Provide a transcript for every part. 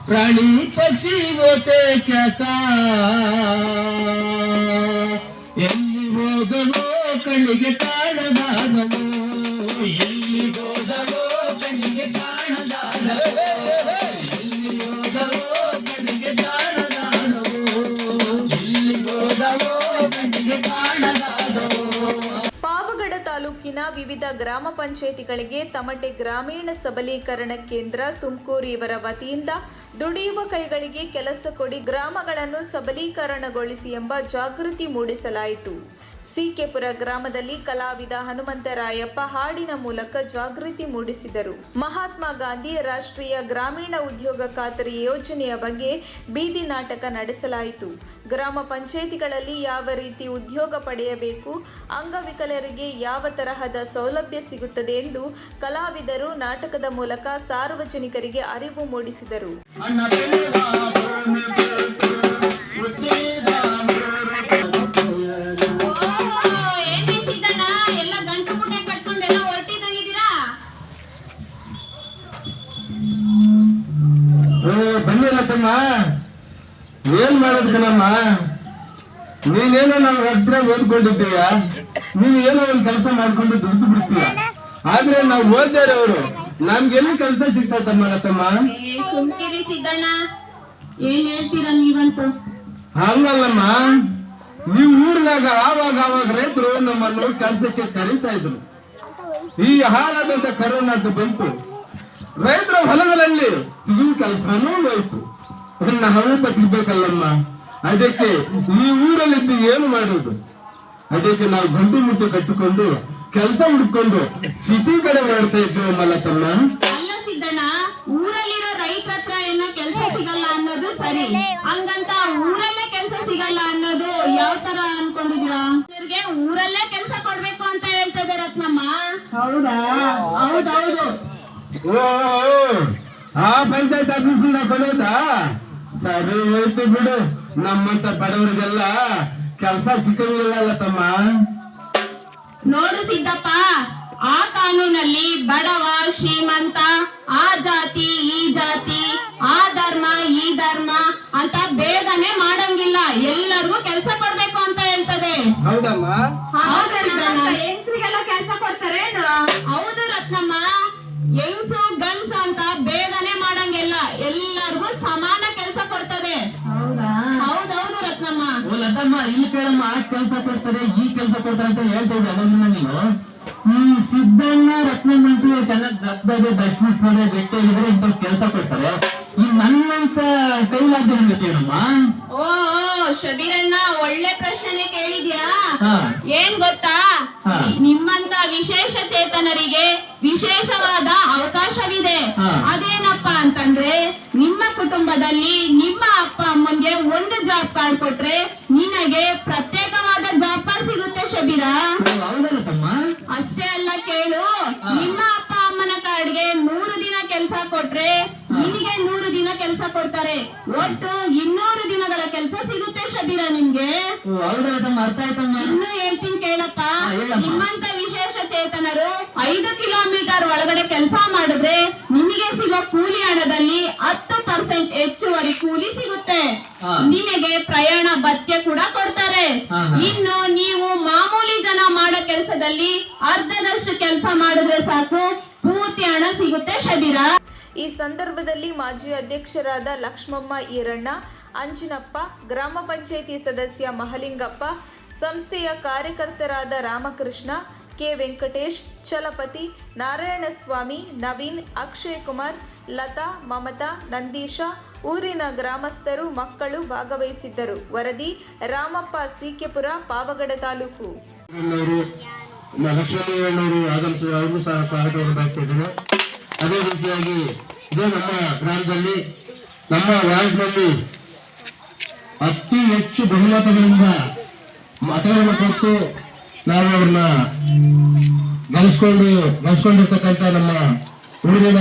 ಪ್ರಾಣಿ ಪಕ್ಷಿ ಹೋತೆ ಕ್ಯಾಕ ಎಲ್ಲಿ ಹೋಗವೋ ಕಣ್ಣಿಗೆ ಕಾಣದಾಗವೋ ಎಲ್ಲಿ ಹೋಗವೋ ಕಣ್ಣಿಗೆ ಕಾಣದಾಗವೋ ಎಲ್ಲಿ ಹೋಗವೋ ಕಣ್ಣಿಗೆ ಕಾಣದಾಗವೋ ಎಲ್ಲಿ ಹೋಗವೋ ಕಣ್ಣಿಗೆ ಕಾಣದಾಗವೋ. ಪಾವಗಡ ತಾಲೂಕಿನ ವಿವಿಧ ಗ್ರಾಮ ಪಂಚಾಯಿತಿಗಳಿಗೆ ತಮಟೆ ಗ್ರಾಮೀಣ ಸಬಲೀಕರಣ ಕೇಂದ್ರ ತುಮಕೂರು ಇವರ ವತಿಯಿಂದ ದುಡಿಯುವ ಕೈಗಳಿಗೆ ಕೆಲಸ ಕೊಡಿ ಗ್ರಾಮಗಳನ್ನು ಸಬಲೀಕರಣಗೊಳಿಸಿ ಎಂಬ ಜಾಗೃತಿ ಮೂಡಿಸಲಾಯಿತು. ಸಿಕೆಪುರ ಗ್ರಾಮದಲ್ಲಿ ಕಲಾವಿದ ಹನುಮಂತರಾಯಪ್ಪ ಹಾಡಿನ ಮೂಲಕ ಜಾಗೃತಿ ಮೂಡಿಸಿದರು. ಮಹಾತ್ಮ ಗಾಂಧಿ ರಾಷ್ಟ್ರೀಯ ಗ್ರಾಮೀಣ ಉದ್ಯೋಗ ಖಾತರಿ ಯೋಜನೆಯ ಬಗ್ಗೆ ಬೀದಿ ನಾಟಕ ನಡೆಸಲಾಯಿತು. ಗ್ರಾಮ ಪಂಚಾಯಿತಿಗಳಲ್ಲಿ ಯಾವ ರೀತಿ ಉದ್ಯೋಗ ಪಡೆಯಬೇಕು, ಅಂಗವಿಕಲರಿಗೆ ಯಾವ ತರಹದ ಸೌಲಭ್ಯ ಸಿಗುತ್ತದೆ ಎಂದು ಕಲಾವಿದರು ನಾಟಕದ ಮೂಲಕ ಸಾರ್ವಜನಿಕರಿಗೆ ಅರಿವು ಮೂಡಿಸಿದರು. ಬನ್ನಿರತ್ತಮ್ಮ, ಏನ್ ಮಾಡೋದು ಕಣಮ್ಮ, ನೀನೇನೋ ನಾವು ಅಕ್ಷರ ಓದ್ಕೊಂಡಿದ್ದೀಯ, ನೀನ್ ಏನೋ ಒಂದ್ ಕೆಲಸ ಮಾಡ್ಕೊಂಡು ದುಡ್ಡು ಬಿಡ್ತೀಯ. ಆದ್ರೆ ನಾವು ಓದ್ದೇರವರು ನಮ್ಗೆಲ್ಲಿ ಕೆಲಸ ಸಿಗ್ತಮ್ಮ ರತ್ತಮ್ಮ. ಸುಮ್ಕಿರಿ ಸಿದ್ದಣ್ಣ, ಏನ್ ಹೇಳ್ತೀರಾ ನೀವಂತೂ? ಹಂಗಲ್ಲಮ್ಮ, ಈ ಊರಿನಾಗ ಆವಾಗ ರೈತರು ನಮ್ಮನ್ನು ಕೆಲಸಕ್ಕೆ ಕರೀತಾ ಇದ್ರು. ಈ ಹಾಳಾದಂತ ಕರೋನಾದ್ದು ಬಂತು, ರೈತರ ಹೊಲಗಳಲ್ಲಿ ಸಿಗುವ ಕೆಲಸನೂ ಹೋಯ್ತು. ನಾವು ಬದುಕಬೇಕಲ್ಲಮ್ಮ, ಅದಕ್ಕೆ ಈ ಊರಲ್ಲಿದ್ದು ಏನು ಮಾಡೋದು? ಅದಕ್ಕೆ ನಾವು ಗಂಟು ಮುಟ್ಟು ಕಟ್ಟಿಕೊಂಡು ಕೆಲಸ ಹುಡ್ಕೊಂಡು ಸಿಟಿ ಕಡೆ ಮಾಡ್ತಾ ಇದ್ದೇವೆ ಮಲ್ಲತ್ತಮ್ಮ. ಅಲ್ಲ ಸಿದ್ದಣ್ಣ, ಊರಲ್ಲಿರೋ ರೈತರ ಹತ್ರ ಏನೋ ಕೆಲಸ ಸಿಗಲ್ಲ ಅನ್ನೋದು ಸರಿ, ಹಂಗಂತ ಊರಲ್ಲೇ ಕೆಲಸ ಸಿಗಲ್ಲ ಅನ್ನೋದು ಯಾವ ತರ ಅನ್ಕೊಂಡಿದೀರಾ? ಊರಲ್ಲೇ ಕೆಲಸ ಕೊಡ್ಬೇಕು ಅಂತ ಹೇಳ್ತಾ ಇದ್ದಾರೆ ರತ್ನಮ್ಮ. ಹೌದಾ? ಹೌದೌದು. ಓ, ಆ ಪಂಚಾಯತ್ ಆಫೀಸ್ ಕೊಡೋದಾ? ಸರಿ ಹೋಯ್ತು ಬಿಡು, ನಮ್ಮಂತ ಬಡವರಿಗೆಲ್ಲ ಕೆಲಸ ಸಿಕ್ಕಂಗಿಲ್ಲ ತಮ್ಮ. ನೋಡು ಸಿದ್ದಪ್ಪ, ಆ ಕಾನೂನಲ್ಲಿ ಬಡವ ಶ್ರೀಮಂತ, ಆ ಜಾತಿ ಈ ಜಾತಿ, ಆ ಧರ್ಮ ಈ ಧರ್ಮ ಅಂತ ಭೇದನೆ ಮಾಡಂಗಿಲ್ಲ, ಎಲ್ಲರಿಗೂ ಕೆಲಸ ಕೊಡ್ಬೇಕು ಅಂತ ಹೇಳ್ತದೆ. ಹೌದಮ್ಮ? ಹೆಂಗಸರಿಗೆಲ್ಲ ಕೆಲಸ ಕೊಡ್ತಾರೆ. ಹೌದು ರತ್ನಮ್ಮ, ಹೆಂಗಸು ಗಂಡಸು ಅಂತ ಭೇದನೆ ಮಾಡಂಗಿಲ್ಲ, ಎಲ್ಲರಿಗೂ ಸಮಾನ ಕೆಲಸ ಕೊಡ್ತದೆ. ಹೌದಾ? ಹೌದೌದು ರತ್ನಮ್ಮ. ಲತಮ್ಮ, ಈ ಕೇಳಮ್ಮ, ಆ ಕೆಲಸ ಕೊಡ್ತಾರೆ ಈ ಕೆಲಸ ಕೊಡ್ತಾರೆ ಅಂತ ಹೇಳ್ತಾ ಇದ್ದೆ ಅವಾಗಿನ ನೀನು. ಈ ಸಿದ್ದಣ್ಣ ರತ್ನಮ್ಮ ಚೆನ್ನಾಗಿ ರಕ್ತದೆ ದರ್ಶನ ಗಟ್ಟಿಯಾಗಿದ್ರೆ ಇಂಥ ಕೆಲಸ ಕೊಡ್ತಾರೆ. ಈ ನನ್ನಂತ ಕೈಲಾದ್ದೇನಮ್ಮ? ಓ ಶಬೀರಣ್ಣ, ಒಳ್ಳೆ ಪ್ರಶ್ನೆ ಕೇಳಿದ್ಯಾ. ಏನ್ ಗೊತ್ತಾ, ನಿಮ್ಮಂತ ವಿಶೇಷ ಚೇತನರಿಗೆ ವಿಶೇಷವಾದ ಅವಕಾಶವಿದೆ. ಅದೇನಪ್ಪಾ ಅಂತಂದ್ರೆ, ನಿಮ್ಮ ಕುಟುಂಬದಲ್ಲಿ ನಿಮ್ಮ ಅಪ್ಪ ಅಮ್ಮನ್ಗೆ ಒಂದು ಜಾಬ್ ಕಾರ್ಡ್ ಕೊಟ್ರೆ ನಿನಗೆ ಪ್ರತ್ಯೇಕವಾದ ಜಾಬ್ ಕಾರ್ಡ್ ಸಿಗುತ್ತೆ ಶಬೀರ. ಅಷ್ಟೇ ಅಲ್ಲ, ಕೇಳು, ನಿಮ್ಮ ಅಪ್ಪ ಅಮ್ಮನ ಕಾರ್ಡ್ಗೆ 100 ದಿನ ಕೆಲಸ ಕೊಟ್ರೆ ನಿನಗೆ 100 ದಿನ ಕೆಲಸ ಕೊಡ್ತಾರೆ. ಒಟ್ಟು 200 ದಿನಗಳ ಕೆಲಸ ಸಿಗುತ್ತೆ ಶಬೀರ ನಿಮ್ಗೆ. ಇನ್ನು ಹೇಳ್ತೀನಿ ಕೇಳಪ್ಪ, ನಿಮ್ಮಂತ ವಿಶೇಷ ಚೇತನರು 5 ಕಿಲೋಮೀಟರ್ ಒಳಗಡೆ ಕೆಲಸ ಮಾಡಿದ್ರೆ ನಿಮಗೆ ಸಿಗೋ ಕೂಲಿ ಹಣದಲ್ಲಿ 10% ಹೆಚ್ಚುವರಿ ಕೂಲಿ ಸಿಗುತ್ತೆ. ನಿಮಗೆ ಪ್ರಯಾಣ ಭತ್ಯೆ ಕೂಡ ಕೊಡ್ತಾರೆ. ಇನ್ನು ನೀವು ಮಾಮೂಲಿ ಜನ ಮಾಡೋ ಕೆಲಸದಲ್ಲಿ ಅರ್ಧದಷ್ಟು ಕೆಲಸ ಮಾಡಿದ್ರೆ ಸಾಕು, ಪೂರ್ತಿ ಹಣ ಸಿಗುತ್ತೆ ಶಬೀರ. ಈ ಸಂದರ್ಭದಲ್ಲಿ ಮಾಜಿ ಅಧ್ಯಕ್ಷರಾದ ಲಕ್ಷ್ಮಮ್ಮ ಈರಣ್ಣ, ಅಂಜಿನಪ್ಪ, ಗ್ರಾಮ ಪಂಚಾಯಿತಿ ಸದಸ್ಯ ಮಹಲಿಂಗಪ್ಪ, ಸಂಸ್ಥೆಯ ಕಾರ್ಯಕರ್ತರಾದ ರಾಮಕೃಷ್ಣ, ಕೆ ವೆಂಕಟೇಶ್, ಚಲಪತಿ, ನಾರಾಯಣಸ್ವಾಮಿ, ನವೀನ್, ಅಕ್ಷಯ್ ಕುಮಾರ್, ಲತಾ, ಮಮತಾ, ನಂದೀಶ, ಊರಿನ ಗ್ರಾಮಸ್ಥರು, ಮಕ್ಕಳು ಭಾಗವಹಿಸಿದ್ದರು. ವರದಿ ರಾಮಪ್ಪ, ಸಿಕೆಪುರ, ಪಾವಗಡ ತಾಲೂಕು. ಅವ್ರಿಗೂ ಸಹ ಸ್ವಾಗತವನ್ನು ಬಯಸಿದ್ದೇನೆ. ಅದೇ ರೀತಿಯಾಗಿ ಇದೇ ನಮ್ಮ ಗ್ರಾಮದಲ್ಲಿ, ನಮ್ಮ ವಾರ್ಡ್ನಲ್ಲಿ ಅತಿ ಹೆಚ್ಚು ಬಹುಮತಗಳಿಂದ ಮತಗಳನ್ನು ಕೊಟ್ಟು ನಾವು ಅವ್ರನ್ನ ಗಳಿಸ್ಕೊಂಡಿರ್ತಕ್ಕಂಥ ನಮ್ಮ ಊರಿನ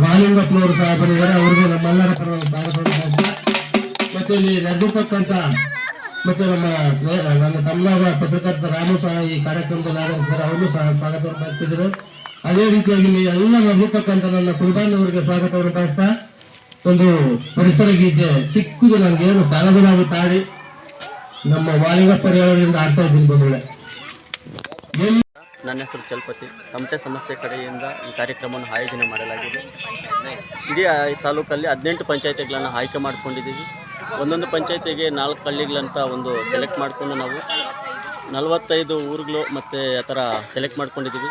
ಮಹಾಲಿಂಗಪ್ಪನವರು ಸಹ ಬಂದಿದ್ದಾರೆ. ಅವ್ರಿಗೆ ನಮ್ಮೆಲ್ಲರ ಪರವಾಗಿ ಸ್ವಾಗತವನ್ನು. ಮತ್ತೆ ಇಲ್ಲಿ ನಡೆದಿರ್ತಕ್ಕಂಥ ಮತ್ತೆ ನನ್ನ ತಮ್ಮನಾದ ಪತ್ರಕರ್ತ ರಾಮು ಸಹ ಈ ಕಾರ್ಯಕ್ರಮದಲ್ಲಿ ಆಗಮಿಸಿದ್ದಾರೆ, ಅವ್ರಿಗೂ ಸಹ ಸ್ವಾಗತವನ್ನು ಬಯಸಿದ್ದಾರೆ. ಅದೇ ರೀತಿಯಾಗಿ ಎಲ್ಲ ನಡೆದಿರ್ತಕ್ಕಂಥ ನನ್ನ ಕುರ್ಬಾನ್ ಅವರಿಗೆ ಸ್ವಾಗತವನ್ನು ಬಯಸ್ತಾ ಒಂದು ಪರಿಸರ ಗೀತೆ ಚಿಕ್ಕದು ನನಗೇನು ಸಾಲದನಾಗಿ ತಾಳಿ ನಮ್ಮ ವಾಲಿಗ ಪರಿವಾರದಿಂದ ಆಡ್ತಾ ಇದ್ದೀನಿ ಬಂಧುಗಳೇ. ನನ್ನ ಹೆಸರು ಚಲಪತಿ. ತಮಟೆ ಸಂಸ್ಥೆ ಕಡೆಯಿಂದ ಈ ಕಾರ್ಯಕ್ರಮವನ್ನು ಆಯೋಜನೆ ಮಾಡಲಾಗಿದೆ. ಇಡೀ ತಾಲೂಕಲ್ಲಿ 18 ಪಂಚಾಯತಿಗಳನ್ನು ಆಯ್ಕೆ ಮಾಡ್ಕೊಂಡಿದ್ದೀವಿ. ಒಂದೊಂದು ಪಂಚಾಯತಿಗೆ 4 ಹಳ್ಳಿಗಳಂತ ಒಂದು ಸೆಲೆಕ್ಟ್ ಮಾಡಿಕೊಂಡು ನಾವು 45 ಊರುಗಳು ಮತ್ತು ಆ ಥರ ಸೆಲೆಕ್ಟ್ ಮಾಡ್ಕೊಂಡಿದ್ದೀವಿ.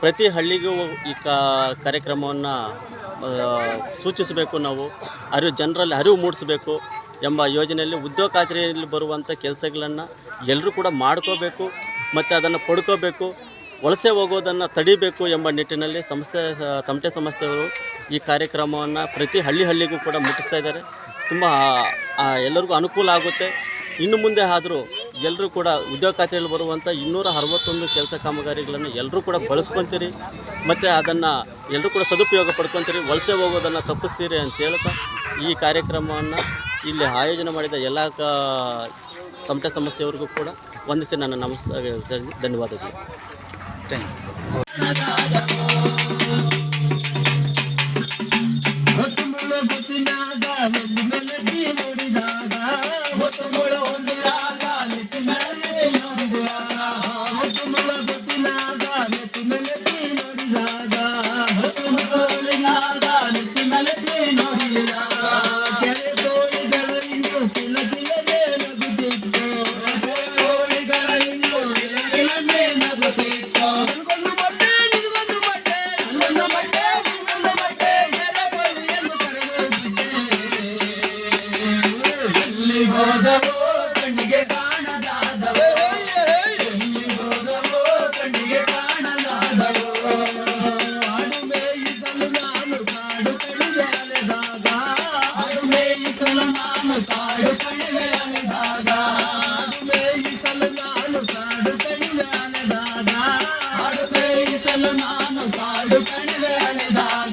ಪ್ರತಿ ಹಳ್ಳಿಗೂ ಈ ಕಾರ್ಯಕ್ರಮವನ್ನು ಸೂಚಿಸಬೇಕು, ನಾವು ಜನರಲ್ಲಿ ಅರಿವು ಮೂಡಿಸಬೇಕು ಎಂಬ ಯೋಜನೆಯಲ್ಲಿ ಉದ್ಯೋಗ ಖಾತ್ರಿಯಲ್ಲಿ ಬರುವಂಥ ಕೆಲಸಗಳನ್ನು ಎಲ್ಲರೂ ಕೂಡ ಮಾಡ್ಕೋಬೇಕು ಮತ್ತು ಅದನ್ನು ಪಡ್ಕೋಬೇಕು, ವಲಸೆ ಹೋಗೋದನ್ನು ತಡಿಬೇಕು ಎಂಬ ನಿಟ್ಟಿನಲ್ಲಿ ತಮಟೆ ಸಂಸ್ಥೆಯವರು ಈ ಕಾರ್ಯಕ್ರಮವನ್ನು ಪ್ರತಿ ಹಳ್ಳಿಗೂ ಕೂಡ ಮುಟ್ಟಿಸ್ತಾ ಇದ್ದಾರೆ. ತುಂಬ ಎಲ್ಲರಿಗೂ ಅನುಕೂಲ ಆಗುತ್ತೆ. ಇನ್ನು ಮುಂದೆ ಆದರೂ ಎಲ್ಲರೂ ಕೂಡ ಉದ್ಯೋಗ ಖಾತ್ರಿಯಲ್ಲಿ ಬರುವಂಥ 261 ಕೆಲಸ ಕಾಮಗಾರಿಗಳನ್ನು ಎಲ್ಲರೂ ಕೂಡ ಬಳಸ್ಕೊತೀರಿ ಮತ್ತು ಅದನ್ನು ಎಲ್ಲರೂ ಕೂಡ ಸದುಪಯೋಗ ಪಡ್ಕೊತೀರಿ, ವಲಸೆ ಹೋಗೋದನ್ನು ತಪ್ಪಿಸ್ತೀರಿ ಅಂತ ಹೇಳ್ತಾ ಈ ಕಾರ್ಯಕ್ರಮವನ್ನು ಇಲ್ಲಿ ಆಯೋಜನೆ ಮಾಡಿದ ಎಲ್ಲ ತಮಟೆ ಸಂಸ್ಥೆಯವರಿಗೂ ಕೂಡ ವಂದಿಸಿ ನನ್ನ ನಮಸ್ಕಾರ, ಧನ್ಯವಾದಗಳು. ಥ್ಯಾಂಕ್ ಕಾಡು ಕಣಿವೆ ಅಲೆದಾಗ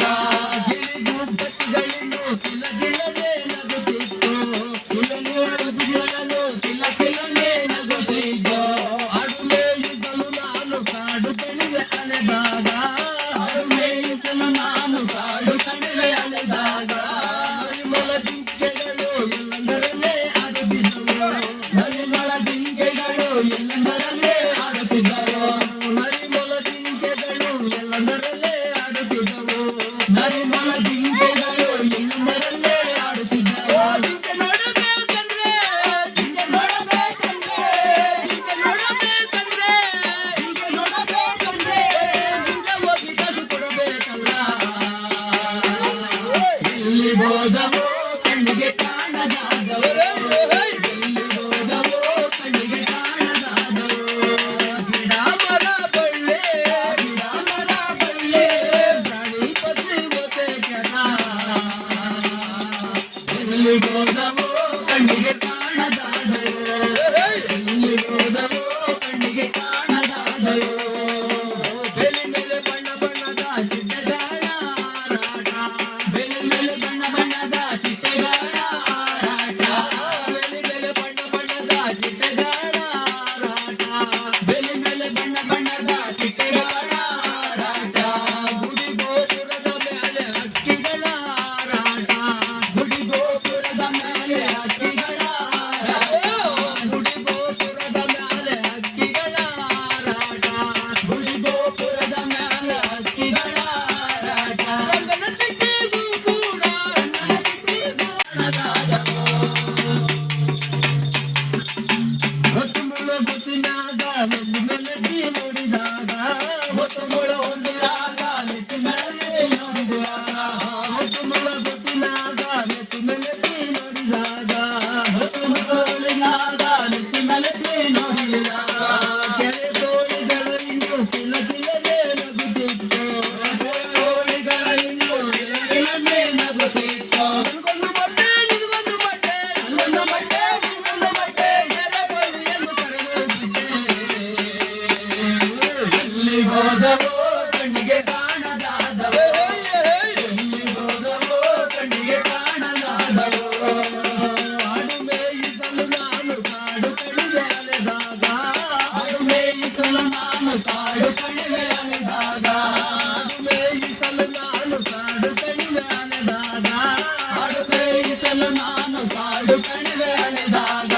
ನಾನು ಕಾಡು ಕಣಿವೆ ಅಲೆದಾಗ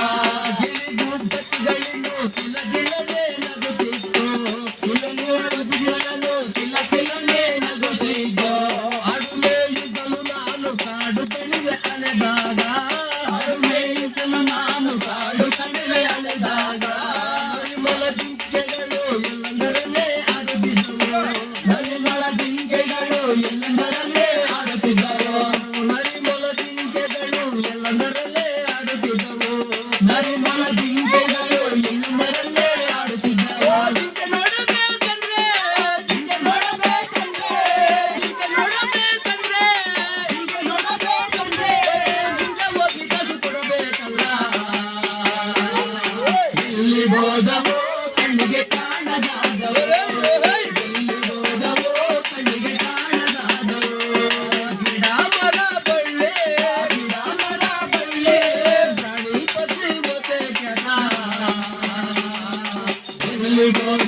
ಗಿಳಿಗೂ ಪಕ್ಷಿಗಳಿಗೂ ಕಿಲಕಿಲನೆ ನಗುತ್ತಿತ್ತು ಗಿಳಿಗಳು ಕಿಲಕಿಲನೆ ನಗುತ್ತಿದ್ದು ಅಡುಮೇಯಿಸಲು ನಾನು ಕಾಡು ಕಣಿವೆ ಅಲೆದಾಗ ಅಡುಮೇಯಿಸಲು ನಾನು ಕಾಡು ಕಣಿವೆ ಅಲೆದಾಗ ಪರಿಮಳ ಜಿಂಕೆಗಳು ಎಲ್ಲಂದರಲ್ಲೇ ಆಡುತ್ತಿದ್ದವು ಪರಿಮಳ ಜಿಂಕೆಗಳು ಎಲ್ಲಂದರಲ್ಲೇ ಆಡುತ್ತಿದ್ದವು ಪರಿಮಳ ಜಿಂಕೆಗಳು ಎಲ್ಲಂದರಲ್ಲೇ ಆಡುತ್ತಿದ್ದವು ಪರಿಮಳ ಜಿಂಕೆಗಳು ಎಲ್ಲಂದರಲ್ಲೇ ಆಡುತ್ತಿದ್ದವು ಜಿಂಕೆ ನೋಡಬೇಕಂದ್ರೆ ಜಿಂಕೆ ನೋಡಬೇಕಂದ್ರೆ ಜಿಂಕೆ ನೋಡಬೇಕಂದ್ರೆ ಜಿಂಕೆ ನೋಡಬೇಕಂದ್ರೆ ಜಿಂಕೆ ಹೋಗಿ ಕಸು ಕೊಡಬೇಕಲ್ಲ ಇಲ್ಲಿ ಹೋದವೋ ಕಣ್ಣಿಗೆ ಕಾಣದಾದವೋ ಇಲ್ಲಿ ಹೋದವೋ ಕಣ್ಣಿಗೆ ಕಾಣದಾದವೋ ಗಿಡ ಮರ ಬಳ್ಳೆ ಪ್ರಾಣಿ ಪಕ್ಷಿ ಒತೆ ಕೆಣ ಇಲ್ಲಿ ಹೋದ